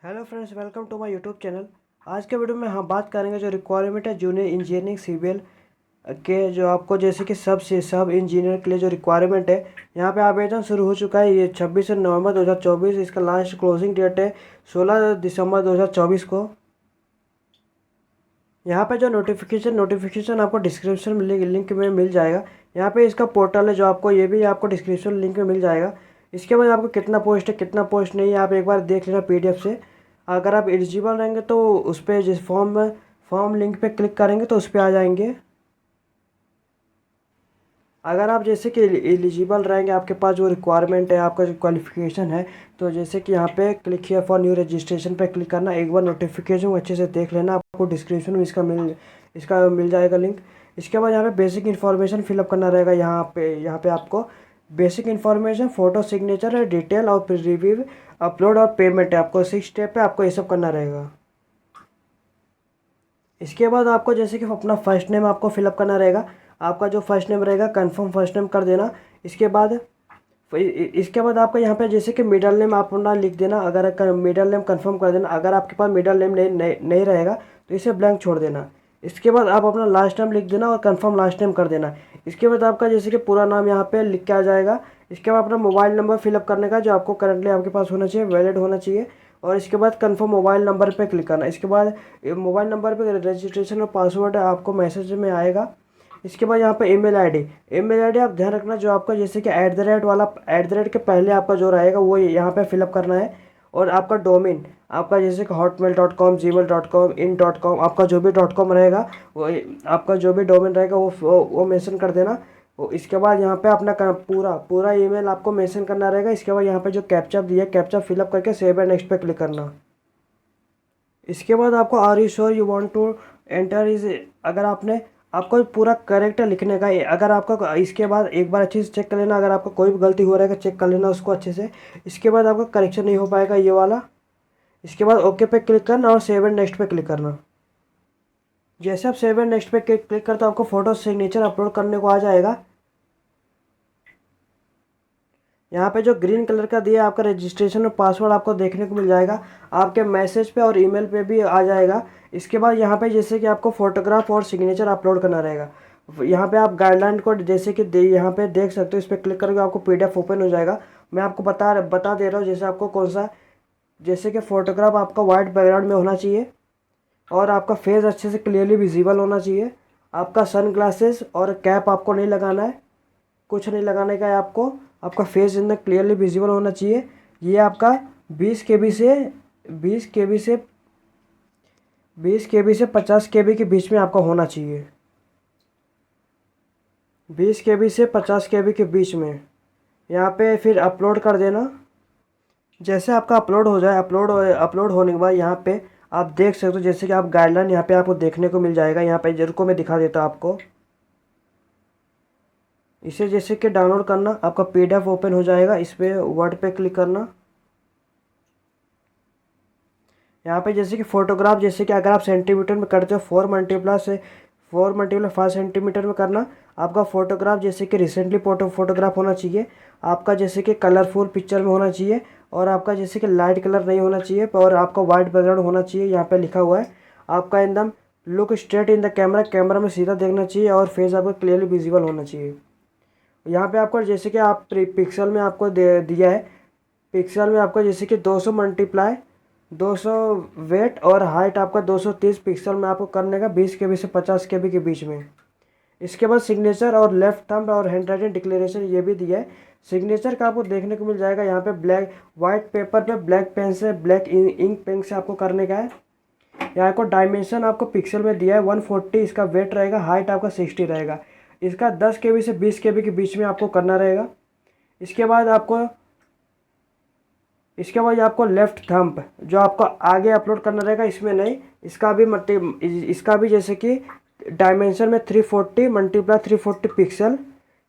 Hello friends, welcome to my YouTube channel. आज के video में हम बात करेंगे जो रिक्वायरमेंट है जूनियर इंजीनियरिंग सिविल के, जो आपको जैसे कि सब इंजीनियर के लिए जो रिक्वायरमेंट है। यहाँ पे आवेदन शुरू हो चुका है। ये 26 नवंबर 2024 इसका लास्ट क्लोजिंग डेट है 16 दिसंबर 2024 को। यहाँ पे जो नोटिफिकेशन आपको डिस्क्रिप्शन में लिंक में मिल जाएगा। यहाँ पे इसका पोर्टल है जो आपको, ये भी आपको डिस्क्रिप्शन लिंक में मिल जाएगा। इसके बाद आपको कितना पोस्ट है कितना पोस्ट नहीं है आप एक बार देख लेना पीडीएफ से। अगर आप एलिजिबल रहेंगे तो उस पर जिस फॉर्म लिंक पे क्लिक करेंगे तो उस पर आ जाएंगे। अगर आप जैसे कि एलिजिबल रहेंगे, आपके पास जो रिक्वायरमेंट है, आपका जो क्वालिफिकेशन है, तो जैसे कि यहाँ पे click here for new registration पे क्लिक करना। एक बार नोटिफिकेशन अच्छे से देख लेना, आपको डिस्क्रिप्शन में इसका मिल जाएगा लिंक। इसके बाद यहाँ पे बेसिक इन्फॉर्मेशन फिलअप करना रहेगा। यहाँ पे आपको बेसिक इन्फॉर्मेशन, फ़ोटो, सिग्नेचर है, डिटेल और रिव्यू, अपलोड और पेमेंट है। आपको 6 स्टेप पे आपको ये सब करना रहेगा। इसके बाद आपको जैसे कि अपना फर्स्ट नेम आपको फिलअप करना रहेगा। आपका जो फर्स्ट नेम रहेगा कंफर्म फर्स्ट नेम कर देना। इसके बाद आपका यहाँ पे जैसे कि मिडल नेम आप अपना लिख देना। अगर मिडल नेम कंफर्म कर देना। अगर आपके पास मिडल नेम नहीं रहेगा तो इसे ब्लैंक छोड़ देना। इसके बाद आप अपना लास्ट नेम लिख देना और कंफर्म लास्ट नेम कर देना। इसके बाद आपका जैसे कि पूरा नाम यहाँ पे लिख के आ जाएगा। इसके बाद अपना मोबाइल नंबर फिलअप करने का, जो आपको करंटली आपके पास होना चाहिए, वैलिड होना चाहिए। और इसके बाद कंफर्म मोबाइल नंबर पे क्लिक करना। इसके बाद मोबाइल नंबर पे रजिस्ट्रेशन और पासवर्ड आपको मैसेज में आएगा। इसके बाद यहाँ पे ईमेल आईडी आप ध्यान रखना, जो आपका जैसे कि @ के पहले आपका जो रहेगा वो यहाँ पे फिलअप करना है। और आपका डोमेन, आपका जैसे कि hotmail.com, gmail.com, in.com, आपका जो भी .com रहेगा, वो आपका जो भी डोमेन रहेगा वो मेंशन कर देना। इसके बाद यहाँ पे अपना पूरा ईमेल आपको मेंशन करना रहेगा। इसके बाद यहाँ पे जो कैप्चा दिया है, कैप्चा फिलअप करके सेव एंड नेक्स्ट पे क्लिक करना। इसके बाद आपको are you sure you want to enter is, अगर आपको पूरा करेक्ट लिखने का है। अगर आपका, इसके बाद एक बार अच्छे से चेक कर लेना। अगर आपका कोई भी गलती हो रहा है चेक कर लेना उसको अच्छे से। इसके बाद आपका करेक्शन नहीं हो पाएगा ये वाला। इसके बाद ओके पे क्लिक करना और सेव एंड नेक्स्ट पे क्लिक करना। जैसे आप सेव एंड नेक्स्ट पे क्लिक करते हो आपको फ़ोटो सिग्नेचर अपलोड करने को आ जाएगा। यहाँ पे जो ग्रीन कलर का दिया आपका रजिस्ट्रेशन और पासवर्ड आपको देखने को मिल जाएगा। आपके मैसेज पे और ईमेल पे भी आ जाएगा। इसके बाद यहाँ पे जैसे कि आपको फ़ोटोग्राफ और सिग्नेचर अपलोड करना रहेगा। यहाँ पे आप गाइडलाइन को जैसे कि यहाँ पे देख सकते हो। इस पर क्लिक करके आपको पीडीएफ ओपन हो जाएगा। मैं आपको बता दे रहा हूँ जैसे आपको कौन सा, जैसे कि फ़ोटोग्राफ आपका वाइट बैकग्राउंड में होना चाहिए और आपका फेस अच्छे से क्लियरली विजिबल होना चाहिए। आपका सन ग्लासेस और कैप आपको नहीं लगाना है, कुछ नहीं लगाने का है आपको। आपका फेस एकदम क्लियरली विजिबल होना चाहिए। ये आपका 20 केबी से 50 केबी के बीच में आपका होना चाहिए। 20 केबी से 50 केबी के बीच में। यहाँ पे फिर अपलोड कर देना। जैसे आपका अपलोड हो जाए, अपलोड होने के बाद यहाँ पे आप देख सकते हो जैसे कि आप गाइडलाइन यहाँ पे आपको देखने को मिल जाएगा। यहाँ पे जरूर को मैं दिखा देता हूँ आपको। इसे जैसे कि डाउनलोड करना, आपका पीडीएफ ओपन हो जाएगा। इस पर वर्ड पे क्लिक करना। यहाँ पे जैसे कि फ़ोटोग्राफ, जैसे कि अगर आप सेंटीमीटर में करते हो 4 × 5 सेंटीमीटर में करना। आपका फ़ोटोग्राफ जैसे कि रिसेंटली फ़ोटोग्राफ होना चाहिए। आपका जैसे कि कलरफुल पिक्चर में होना चाहिए। और आपका जैसे कि लाइट कलर नहीं होना चाहिए और आपका वाइट बैकग्राउंड होना चाहिए। यहाँ पे लिखा हुआ है आपका एकदम look straight in the camera में सीधा देखना चाहिए और फेस आपका क्लियरली विजिबल होना चाहिए। यहाँ पे आपको जैसे कि आप पिक्सल में आपको दिया है। पिक्सल में आपको जैसे कि 200 × 200 वेट और हाइट आपका 230 पिक्सल में आपको करने का, 20 केबी से 50 केबी के बीच में। इसके बाद सिग्नेचर और लेफ्ट थंब और हैंड राइटिंग डिक्लेरेशन ये भी दिया है। सिग्नेचर का आपको देखने को मिल जाएगा यहाँ पे वाइट पेपर पे ब्लैक पेन से, ब्लैक इंक पेन से आपको करने का है। यहाँ को डायमेंशन आपको पिक्सल में दिया है 140 इसका वेट रहेगा, हाइट आपका 60 रहेगा। इसका 10 केबी से 20 केबी के बीच में आपको करना रहेगा। इसके बाद आपको लेफ़्ट थंब जो आपको आगे अपलोड करना रहेगा, इसमें नहीं, इसका भी जैसे कि डायमेंशन में 340 × 340 पिक्सल,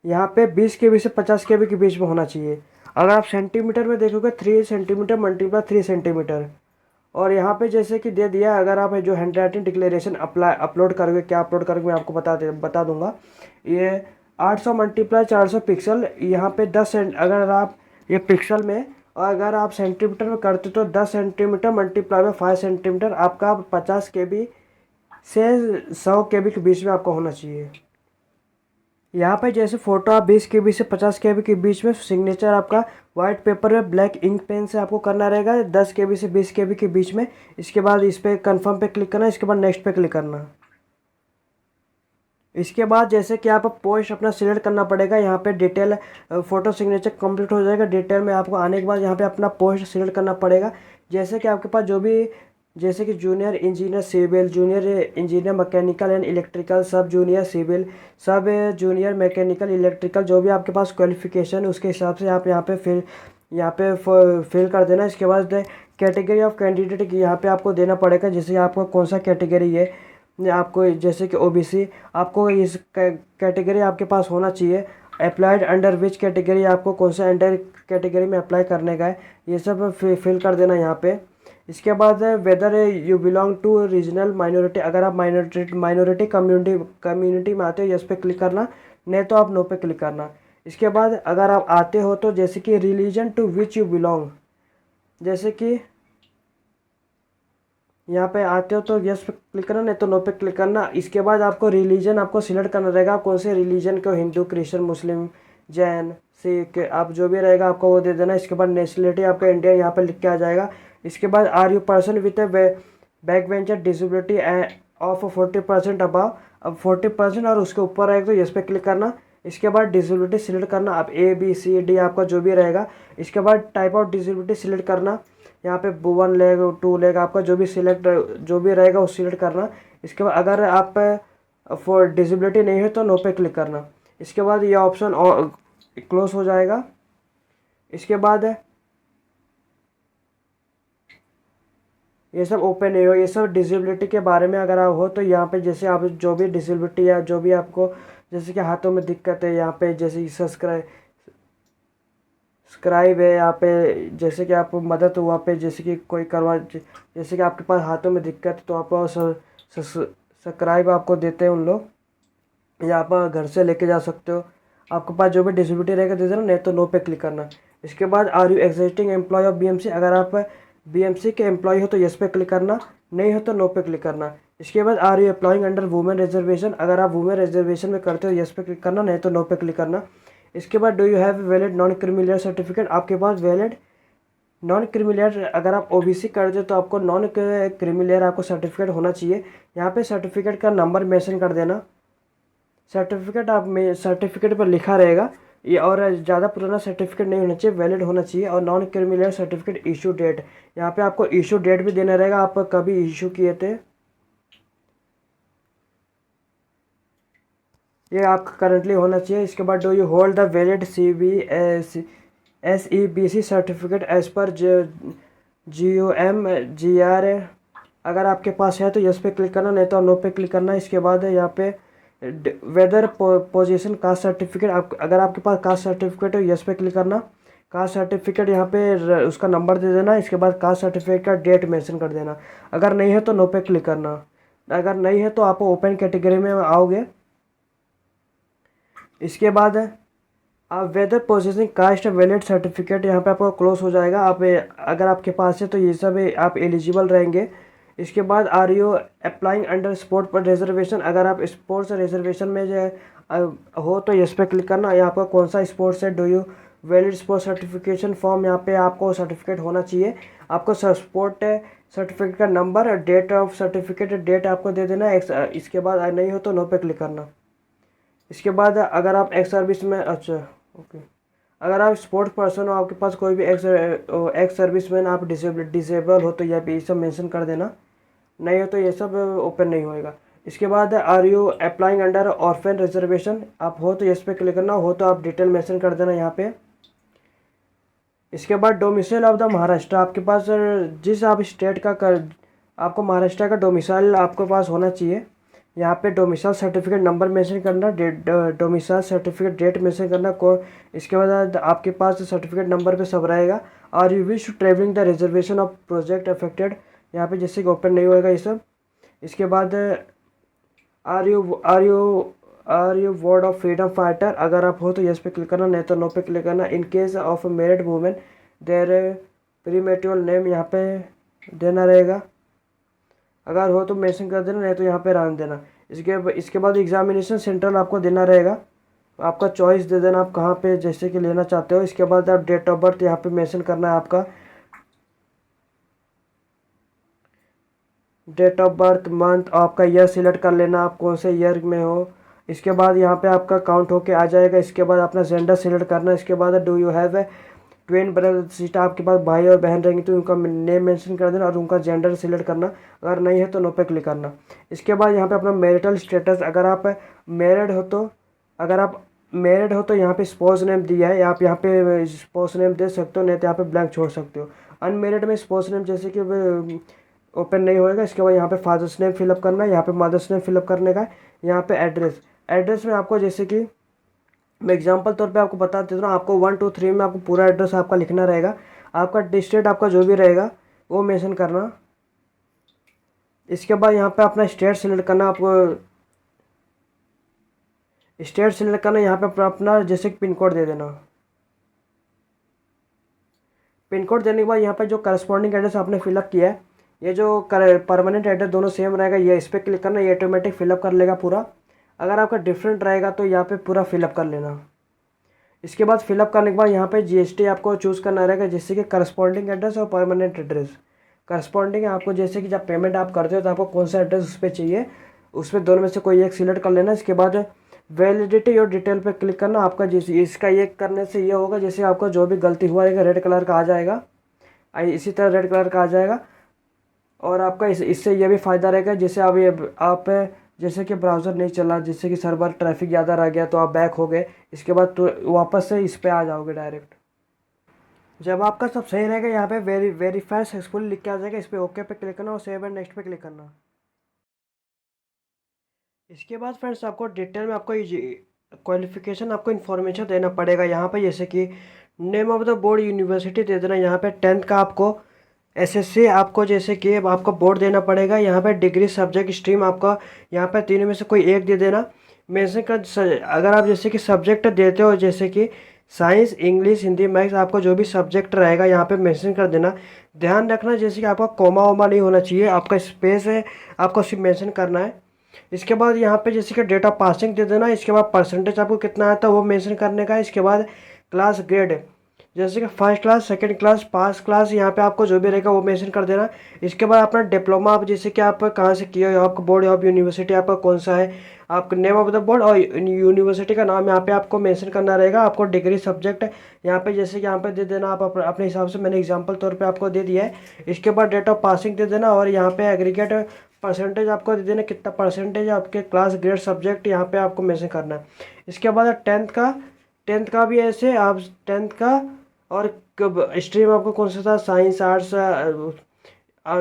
यहाँ पे 20 केबी से 50 केबी के बीच में होना चाहिए। अगर आप सेंटीमीटर में देखोगे 3 सेंटीमीटर × 3 सेंटीमीटर। और यहाँ पे जैसे कि दे दिया, अगर आप जो हैंड राइटिंग डिक्लेरेशन अपलोड करोगे, क्या अपलोड करोगे मैं आपको बता दूंगा। ये 800 × 400 पिक्सल, यहाँ पे 10 सेंट, अगर आप ये पिक्सल में और अगर आप सेंटीमीटर में करते तो 10 सेंटीमीटर मल्टीप्लाई में 5 सेंटीमीटर आपका 50 KB से 100 KB के बीच में आपका होना चाहिए। यहाँ पे जैसे फ़ोटो आप 20 KB से 50 KB के बीच में, सिग्नेचर आपका वाइट पेपर में ब्लैक इंक पेन से आपको करना रहेगा 10 KB से 20 KB के बीच में। इसके बाद इस पर कन्फर्म पे क्लिक करना, इसके बाद नेक्स्ट पे क्लिक करना। इसके बाद जैसे कि आप पोस्ट अपना सिलेक्ट करना पड़ेगा। यहाँ पे डिटेल फ़ोटो सिग्नेचर कंप्लीट हो जाएगा। डिटेल में आपको आने के बाद यहाँ पे अपना पोस्ट सिलेक्ट करना पड़ेगा। जैसे कि आपके पास जो भी, जैसे कि junior engineer civil, junior engineer mechanical and electrical, सब जूनियर सिविल, सब जूनियर मैकेनिकल इलेक्ट्रिकल, जो भी आपके पास क्वालिफिकेशन उसके हिसाब से आप यहाँ पे फिल कर देना। इसके बाद कैटेगरी ऑफ कैंडिडेट यहाँ पे आपको देना पड़ेगा, जैसे आपको कौन सा कैटेगरी है। आपको जैसे कि OBC, आपको इस कैटेगरी आपके पास होना चाहिए। अप्लाइड अंडर विच कैटेगरी, आपको कौन सा अंडर कैटेगरी में अप्लाई करने का है, ये सब फिल कर देना यहाँ पे। इसके बाद whether you belong to regional minority, अगर आप माइनॉरिटी कम्युनिटी में आते हो यस पे क्लिक करना, नहीं तो आप नो पे क्लिक करना। इसके बाद अगर आप आते हो तो जैसे कि religion to which you belong, जैसे कि यहाँ पे आते हो तो यस पे क्लिक करना, नहीं तो नो पे क्लिक करना। इसके बाद आपको रिलीजन आपको सिलेक्ट करना रहेगा, कौन से रिलीजन को, हिंदू, क्रिश्चियन, मुस्लिम, जैन, सिख, आप जो भी रहेगा आपको वो दे देना। इसके बाद नेशनलिटी आपका इंडिया यहाँ पे लिख के आ जाएगा। इसके बाद are you person with a back venture disability of 40% above, अब 40% और उसके ऊपर रहेगा तो यस पे क्लिक करना। इसके बाद डिसेबिलिटी सिलेक्ट करना, अब ABCD आपका जो भी रहेगा। इसके बाद टाइप ऑफ डिसेबिलिटी सिलेक्ट करना, यहाँ पे 1 लेग 2 लेग आपका जो भी रहेगा वो सिलेक्ट करना। इसके बाद अगर आप फॉर डिसेबिलिटी नहीं है तो नो पे क्लिक करना। इसके बाद ये ऑप्शन क्लोज हो जाएगा। इसके बाद ये सब ओपन नहीं हो, ये सब डिसेबिलिटी के बारे में अगर आप हो तो यहाँ पे जैसे आप जो भी डिसेबिलिटी या जो भी आपको जैसे कि हाथों में दिक्कत है, यहाँ पे जैसे स्क्राइब है, यहाँ पे जैसे कि आपको मदद हुआ पे जैसे कि कोई करवा, जैसे कि आपके पास हाथों में दिक्कत है तो आपको स्क्राइब आपको देते हैं उन लोग, या आप घर से लेके जा सकते हो। आपके पास जो भी डिसेबिलिटी रहेगा दे देना, नहीं तो नो पे क्लिक करना। इसके बाद are you existing employ of BMC, अगर आप BMC के एम्प्लॉय हो तो यस पे क्लिक करना, नहीं हो तो नो पे क्लिक करना। इसके बाद are you applying under women reservation, अगर आप वुमेन रिजर्वेशन में करते हो यस पे क्लिक करना, नहीं तो नो पे क्लिक करना। इसके बाद do you have valid non creamy certificate, आपके पास वैलिड नॉन क्रीमी, अगर आप OBC करते हो तो आपको नॉन क्रीमी आपको सर्टिफिकेट होना चाहिए। यहाँ पे सर्टिफिकेट का नंबर मेंशन कर देना। सर्टिफिकेट आप में सर्टिफिकेट पर लिखा रहेगा ये, और ज़्यादा पुराना सर्टिफिकेट नहीं होना चाहिए, वैलिड होना चाहिए। और non criminal certificate issue date, यहाँ पे आपको इशू डेट भी देना रहेगा, आप कभी इशू किए थे, ये आपका करंटली होना चाहिए। इसके बाद do you hold the valid SEBC certificate as per GOMGR, अगर आपके पास है तो यस पे क्लिक करना, नहीं तो नो पे क्लिक करना। इसके बाद यहाँ पे वेदर पोजीशन कास्ट सर्टिफिकेट, आप अगर आपके पास कास्ट सर्टिफिकेट है यस पे क्लिक करना। कास्ट सर्टिफिकेट यहाँ पे उसका नंबर दे देना। इसके बाद कास्ट सर्टिफिकेट का डेट मेंशन कर देना। अगर नहीं है तो नो पे क्लिक करना। अगर नहीं है तो आप ओपन कैटेगरी में आओगे। इसके बाद आप whether position caste valid certificate, यहाँ पे आपको क्लोज हो जाएगा। आप अगर आपके पास है तो ये सब आप एलिजिबल रहेंगे। इसके बाद are you applying under sport per reservation, अगर आप स्पोर्ट्स रिजर्वेशन में हो तो यस पे क्लिक करना। यहाँ पर कौन सा स्पोर्ट्स है, do you valid sport certification form, यहाँ पे आपको सर्टिफिकेट होना चाहिए। आपको स्पोर्ट सर्टिफिकेट का number, date of certificate date आपको दे देना। इसके बाद नहीं हो तो नो पे क्लिक करना। इसके बाद अगर आप एक्स सर्विस में, अच्छा ओके, अगर आप स्पोर्ट्स पर्सन हो, आपके पास कोई भी एक्स सर्विसमैन, आप डिसेबल हो तो ये सब मेंशन कर देना, नहीं हो तो ये सब ओपन नहीं होएगा। इसके बाद are you applying under orphan reservation, आप हो तो यस पे क्लिक करना, हो तो आप डिटेल मेंशन कर देना यहाँ पे। इसके बाद डोमिसाइल ऑफ द महाराष्ट्र, आपके पास जिस आप स्टेट का आपको महाराष्ट्र का डोमिसाइल आपके पास होना चाहिए। यहाँ पे डोमिसाइल सर्टिफिकेट नंबर मेंशन करना, डोमिसाइल सर्टिफिकेट डेट मेंशन करना को। इसके बाद आपके पास सर्टिफिकेट नंबर पे सब रहेगा। Are you wish to travelling the reservation of project affected, यहाँ पे जैसे कि ओपन नहीं होएगा ये सब। इसके बाद are you word of freedom fighter, अगर आप हो तो यस पे क्लिक करना, नहीं तो नो पे क्लिक करना। In case of married women, their premarital name यहाँ पे देना रहेगा, अगर हो तो मेंशन कर देना, नहीं तो यहाँ पे रहने देना। इसके बाद एग्जामिनेशन सेंटर आपको देना रहेगा, आपका चॉइस दे देना आप कहाँ पे जैसे कि लेना चाहते हो। इसके बाद आप डेट ऑफ बर्थ यहाँ पे मेंशन करना है, आपका डेट ऑफ बर्थ, मंथ, आपका ईयर सिलेक्ट कर लेना, आप कौन से ईयर में हो। इसके बाद यहाँ पे आपका काउंट होके आ जाएगा। इसके बाद अपना जेंडर सिलेक्ट करना है। इसके बाद do you have a twin brother sister, आपके पास भाई और बहन रहेंगे तो उनका नेम मेंशन कर देना और उनका जेंडर सिलेक्ट करना, अगर नहीं है तो नो पे क्लिक करना। इसके बाद यहाँ पे अपना मैरिटल स्टेटस, अगर आप मैरिड हो तो यहाँ पे स्पाउस नेम दिया है, आप यहाँ पे स्पाउस नेम दे सकते हो, नहीं तो यहाँ पे ब्लैंक छोड़ सकते हो। अनमेरिड में स्पाउस नेम जैसे कि ओपन नहीं होएगा। इसके बाद यहाँ पे फादर्स नेम फिलअप करना है, यहाँ पे मदर्स नेम फिलअप करने का है। यहाँ पे एड्रेस में आपको जैसे कि मैं एग्जांपल तौर पे आपको बता देता हूँ, आपको 1 2 3 में आपको पूरा एड्रेस आपका लिखना रहेगा। आपका डिस्ट्रिक्ट आपका जो भी रहेगा वो मेंशन करना। इसके बाद यहाँ पे अपना स्टेट सिलेक्ट करना, आपको स्टेट सिलेक्ट करना, यहाँ पे अपना जैसे पिन कोड दे देना। पिन कोड देने के बाद यहाँ पे जो करस्पॉन्डिंग एड्रेस आपने फिलअप किया है, ये जो परमानेंट एड्रेस दोनों सेम रहेगा, ये इस पर क्लिक करना, ये ऑटोमेटिक फिलअप कर लेगा पूरा। अगर आपका डिफरेंट रहेगा तो यहाँ पे पूरा फिलअप कर लेना। इसके बाद फिलअप करने के बाद यहाँ पे जीएसटी आपको चूज़ करना रहेगा, जैसे कि करस्पॉन्डिंग एड्रेस और परमानेंट एड्रेस। करस्पॉन्डिंग आपको जैसे कि जब पेमेंट आप करते हो तो आपको कौन सा एड्रेस उस पर चाहिए, उस पर दोनों में से कोई एक सिलेक्ट कर लेना। इसके बाद वैलिडिटी और डिटेल पे क्लिक करना। आपका जैसे इसका ये करने से ये होगा, जैसे आपका जो भी गलती हुआ रहेगा रेड कलर का आ जाएगा, इसी तरह रेड कलर का आ जाएगा। और आपका इससे ये भी फ़ायदा रहेगा, जैसे आप जैसे कि ब्राउज़र नहीं चला, जैसे कि सर्वर ट्रैफिक ज़्यादा रह गया तो आप बैक हो गए, इसके बाद तो वापस से इस पे आ जाओगे डायरेक्ट। जब आपका सब सही रहेगा यहाँ पे वेरीफाई सक्सेसफुल लिख के आ जाएगा, इस पर ओके पे क्लिक करना और सेव एंड नेक्स्ट पे क्लिक करना। इसके बाद फ्रेंड्स आपको डिटेल में आपको क्वालिफिकेशन आपको इन्फॉर्मेशन देना पड़ेगा यहाँ पे, जैसे कि name of the board university दे देना। यहाँ पे 10th का आपको एसएससी आपको जैसे कि आपको बोर्ड देना पड़ेगा। यहाँ पे डिग्री सब्जेक्ट स्ट्रीम आपका यहाँ पे तीनों में से कोई एक दे देना। मेंशन कर अगर आप जैसे कि सब्जेक्ट देते हो, जैसे कि साइंस, इंग्लिश, हिंदी, मैथ्स, आपको जो भी सब्जेक्ट रहेगा यहाँ पे मेंशन कर देना। ध्यान रखना जैसे कि आपका कोमा वोमा नहीं होना चाहिए, आपका स्पेस है आपको सिर्फ मेंशन करना है। इसके बाद यहाँ पे जैसे कि डेट ऑफ पासिंग दे देना। इसके बाद परसेंटेज आपको कितना आता है वो मेंशन करने का है। इसके बाद क्लास ग्रेड, जैसे कि फर्स्ट क्लास, सेकंड क्लास, पास क्लास, यहाँ पे आपको जो भी रहेगा वो मेंशन कर देना। इसके बाद अपना डिप्लोमा, आप जैसे कि आप कहाँ से किए हो, आपका बोर्ड ऑफ यूनिवर्सिटी आपका कौन सा है, आपका नेम ऑफ द बोर्ड और यूनिवर्सिटी का नाम यहाँ पे आपको मेंशन करना रहेगा। आपको डिग्री सब्जेक्ट यहाँ पे जैसे कि यहाँ पे दे देना, आप अपने हिसाब से, मैंने एग्जाम्पल तौर पर आपको दे दिया है। इसके बाद डेट ऑफ पासिंग दे देना और यहाँ पे एग्रीगेट परसेंटेज आपको दे देना, कितना परसेंटेज आपके क्लास ग्रेड सब्जेक्ट यहाँ पे आपको मेंशन करना है। इसके बाद टेंथ का भी ऐसे आप 10th का और स्ट्रीम आपको कौन सा था, साइंस, आर्ट्स,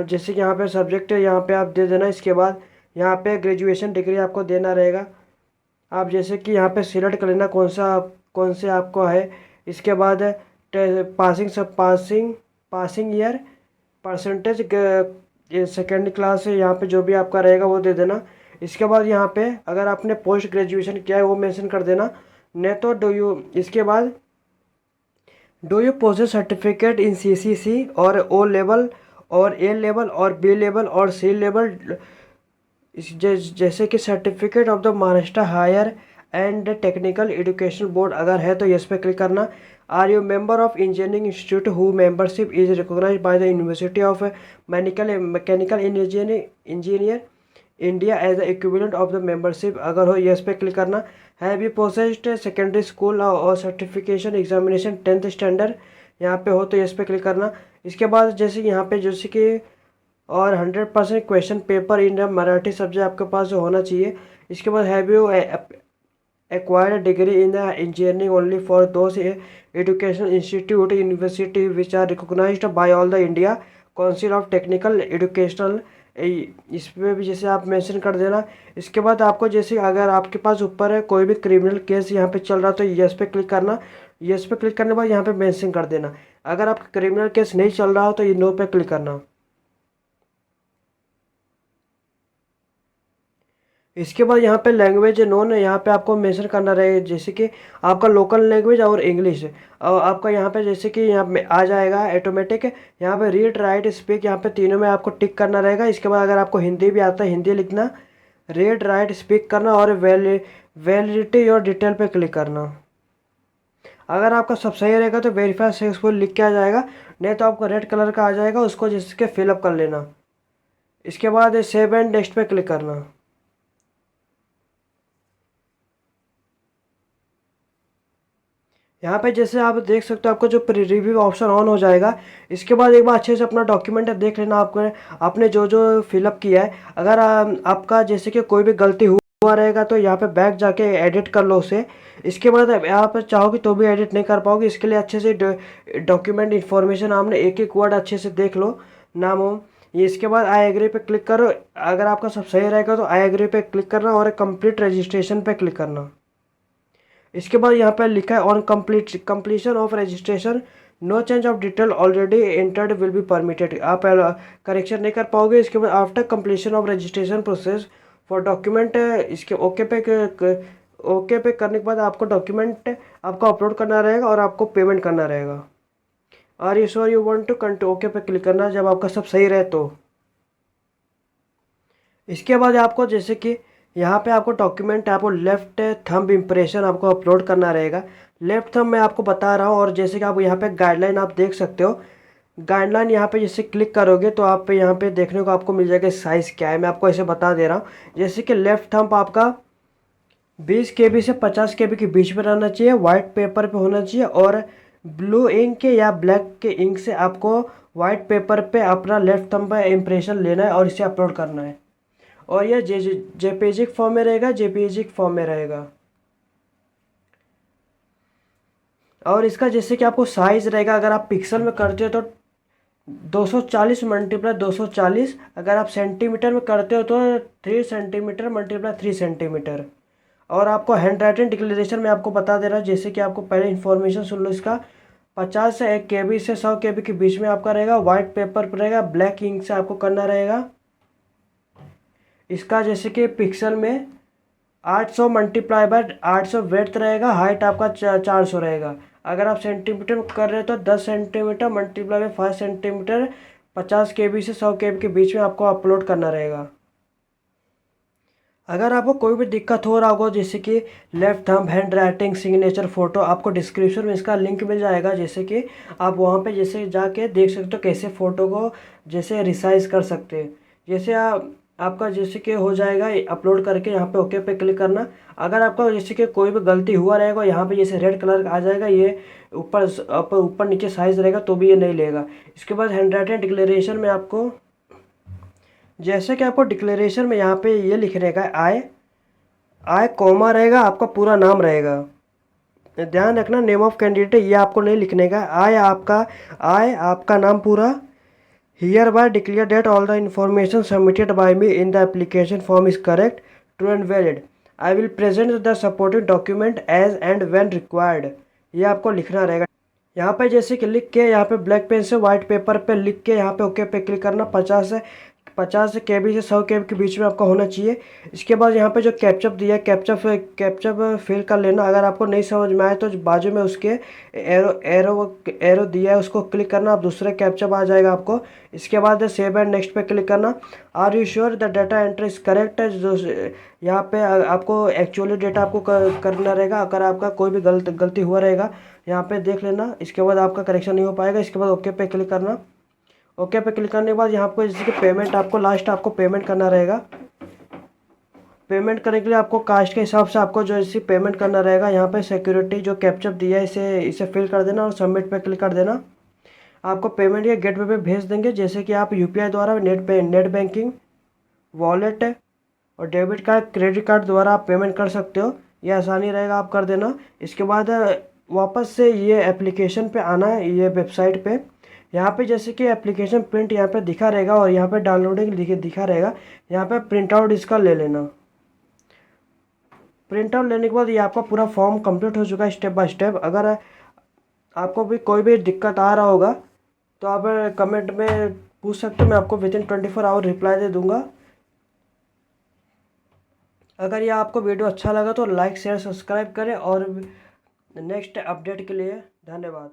जैसे कि यहाँ पे सब्जेक्ट है यहाँ पे आप दे देना। इसके बाद यहाँ पे ग्रेजुएशन डिग्री आपको देना रहेगा, आप जैसे कि यहाँ पे सिलेक्ट कर लेना कौन से आपको है। इसके बाद passing year, percentage, second class है यहाँ पे जो भी आपका रहेगा वो दे देना। इसके बाद यहाँ पे अगर आपने पोस्ट ग्रेजुएशन किया है वो मेंशन कर देना, नहीं तो इसके बाद do you possess certificate in CCC और ओ लेवल और ए लेवल और बी लेवल और सी लेवल, जैसे कि certificate of the Maharashtra higher and technical education board अगर है तो यस पे क्लिक करना। Are you member of engineering institute who membership is recognised by the university of mechanical engineer India as the equivalent of the membership, अगर हो yes पे click करना। Have you processed secondary school और certification examination 10th standard, यहाँ पे हो तो yes पे क्लिक करना। इसके बाद जैसे यहाँ पे जैसे कि और 100% question paper in Marathi subject आपके पास जो होना चाहिए। इसके बाद have you acquired degree in the engineering only for those educational institute university which are recognised by all the India council of technical educational, इस पर भी जैसे आप मेंशन कर देना। इसके बाद आपको जैसे अगर आपके पास ऊपर है कोई भी क्रिमिनल केस यहाँ पे चल रहा तो यस पे क्लिक करना। यस पे क्लिक करने के बाद यहाँ पे मेंशन कर देना। अगर आपका क्रिमिनल केस नहीं चल रहा हो तो ये नो पे क्लिक करना। इसके बाद यहाँ पे लैंग्वेज नोन है, यहाँ पे आपको मेंशन करना रहेगा, जैसे कि आपका लोकल लैंग्वेज और इंग्लिश। और आपका यहाँ पे जैसे कि यहाँ पे आ जाएगा ऑटोमेटिक, यहाँ पे रीड राइट स्पीक, यहाँ पे तीनों में आपको टिक करना रहेगा। इसके बाद अगर आपको हिंदी भी आता है हिंदी लिखना, रीड राइट स्पीक करना और वैलिडिटी और डिटेल पे क्लिक करना। अगर आपका सब सही रहेगा तो वेरीफाई सक्सेसफुल लिख के आ जाएगा, नहीं तो आपको रेड कलर का आ जाएगा, उसको जिसके फिलअप कर लेना। इसके बाद सेव एंड नेक्स्ट पे क्लिक करना। यहाँ पे जैसे आप देख सकते हो आपको जो रिव्यू ऑप्शन ऑन हो जाएगा। इसके बाद एक बार अच्छे से अपना डॉक्यूमेंट देख लेना, आपको आपने जो जो फिलअप किया है। अगर आपका जैसे कि कोई भी गलती हुआ रहेगा तो यहाँ पे बैक जाके एडिट कर लो उसे। इसके बाद आप चाहोगे तो भी एडिट नहीं कर पाओगे, इसके लिए अच्छे से डॉक्यूमेंट इन्फॉर्मेशन आपने एक एक वर्ड अच्छे से देख लो, नाम हो ये। इसके बाद आई एग्री पे क्लिक करो। अगर आपका सब सही रहेगा तो आई एग्री पे क्लिक करना और कंप्लीट रजिस्ट्रेशन पे क्लिक करना। इसके बाद यहाँ पर लिखा है on completion of registration no change of detail already entered will be permitted. आप करेक्शन नहीं कर पाओगे। इसके बाद after completion of registration process for document, इसके ओके पे करने के बाद आपको डॉक्यूमेंट आपको अपलोड करना रहेगा और आपको पेमेंट करना रहेगा। Are you sure you want to okay पे क्लिक करना जब आपका सब सही रहे तो। इसके बाद आपको जैसे कि यहाँ पे आपको डॉक्यूमेंट आपको लेफ्ट थंब इम्प्रेशन आपको अपलोड करना रहेगा। लेफ्ट थंब मैं आपको बता रहा हूँ, और जैसे कि आप यहाँ पे गाइडलाइन आप देख सकते हो। गाइडलाइन यहाँ पे जैसे क्लिक करोगे तो आप यहाँ पे देखने को आपको मिल जाएगा साइज़ क्या है। मैं आपको ऐसे बता दे रहा हूँ, जैसे कि लेफ्ट थंब आपका 20 KB से 50 KB के बीच में रहना चाहिए, वाइट पेपर पे होना चाहिए, और ब्लू इंक या ब्लैक के इंक से आपको वाइट पेपर पे अपना लेफ्ट थंब का इम्प्रेशन लेना है और इसे अपलोड करना है। और यह जेपीजिक फॉर्म में रहेगा, जेपीजिक फॉर्म में रहेगा। और इसका जैसे कि आपको साइज़ रहेगा, अगर आप पिक्सल में करते हो तो 240 मल्टीप्लाई 240, अगर आप सेंटीमीटर में करते हो तो 3 सेंटीमीटर मल्टीप्लाई 3 सेंटीमीटर। और आपको हैंड राइटिंग डिक्लेरेशन में आपको बता दे रहा है, जैसे कि आपको पहले इन्फॉर्मेशन सुन लो इसका। 50 से 1 KB से 100 KB के बीच में आपका रहेगा, वाइट पेपर पर रहेगा, ब्लैक इंक से आपको करना रहेगा। इसका जैसे कि पिक्सल में 800 मल्टीप्लाई बाय 800 वेट रहेगा, हाइट आपका 400 रहेगा। अगर आप सेंटीमीटर में कर रहे हो तो 10 centimetre multiply by 5 centimetre 50 KB से 100 KB के बीच में आपको अपलोड करना रहेगा। अगर आपको कोई भी दिक्कत हो रहा होगा, जैसे कि left thumb, hand writing, signature, photo, आपको डिस्क्रिप्शन में इसका लिंक मिल जाएगा, जैसे कि आप वहाँ पे जैसे जाके देख सकते हो कैसे फ़ोटो को जैसे रिसाइज कर सकते हैं। जैसे आपका जैसे कि हो जाएगा अपलोड करके यहाँ पे ओके पे क्लिक करना। अगर आपका जैसे कि कोई भी गलती हुआ रहेगा, यहाँ पे जैसे रेड कलर का आ जाएगा, ये ऊपर ऊपर नीचे साइज़ रहेगा तो भी ये नहीं लेगा। इसके बाद हैंड राइटिंग डिक्लेरेशन में आपको जैसे कि आपको डिक्लेरेशन में यहाँ पे ये लिखने का आई कॉमा रहेगा, आपका पूरा नाम रहेगा। ध्यान रखना नेम ऑफ कैंडिडेट ये आपको नहीं लिखने का। आई आपका नाम पूरा। Hereby declare that all the information submitted by me in the application form is correct, true and valid. I will present the supporting document as and when required, ये आपको लिखना रहेगा। यहाँ पे जैसे कि लिख के यहाँ पे ब्लैक पेन से वाइट पेपर पे लिख के यहाँ पे ओके पे क्लिक करना। 50 KB से 100 KB के बीच में आपका होना चाहिए। इसके बाद यहाँ पे जो कैप्चअप दिया है, कैप्चअप फिल कर लेना। अगर आपको नहीं समझ में आए तो बाजू में उसके एरो दिया है, उसको क्लिक करना, आप दूसरे कैप्चअप आ जाएगा आपको। इसके बाद सेव एंड नेक्स्ट पे क्लिक करना। Are you sure the data entry is correct, जो यहाँ पे आपको एक्चुअली डेटा आपको करना रहेगा। अगर आपका कोई भी गलती हुआ रहेगा यहाँ पे देख लेना, इसके बाद आपका करेक्शन नहीं हो पाएगा। इसके बाद ओके पे क्लिक करना। ओके पे क्लिक करने के बाद यहाँ पे जैसे कि पेमेंट आपको लास्ट आपको पेमेंट करना रहेगा। पेमेंट करने के लिए आपको कास्ट के हिसाब से आपको जो ऐसी पेमेंट करना रहेगा। यहाँ पे सिक्योरिटी जो कैप्चअप दिया है इसे फिल कर देना और सबमिट पे क्लिक कर देना। आपको पेमेंट या गेटवे पे भेज देंगे, जैसे कि आप यूपीआई द्वारा, नेट बैंकिंग, वॉलेट और डेबिट कार्ड, क्रेडिट कार्ड द्वारा आप पेमेंट कर सकते हो। ये आसानी रहेगा, आप कर देना। इसके बाद वापस से ये एप्लीकेशन पे आना है, ये वेबसाइट पे। यहाँ पे जैसे कि एप्लीकेशन प्रिंट यहाँ पे दिखा रहेगा और यहाँ पे डाउनलोडिंग दिखा रहेगा। यहाँ पे प्रिंट आउट इसका ले लेना। प्रिंट आउट लेने के बाद ये आपका पूरा फॉर्म कंप्लीट हो चुका है स्टेप बाय स्टेप। अगर आपको भी कोई भी दिक्कत आ रहा होगा तो आप कमेंट में पूछ सकते हो, मैं आपको विदिन 24 आवर रिप्लाई दे दूँगा। अगर यह आपको वीडियो अच्छा लगा तो लाइक शेयर सब्सक्राइब करें और नेक्स्ट अपडेट के लिए धन्यवाद।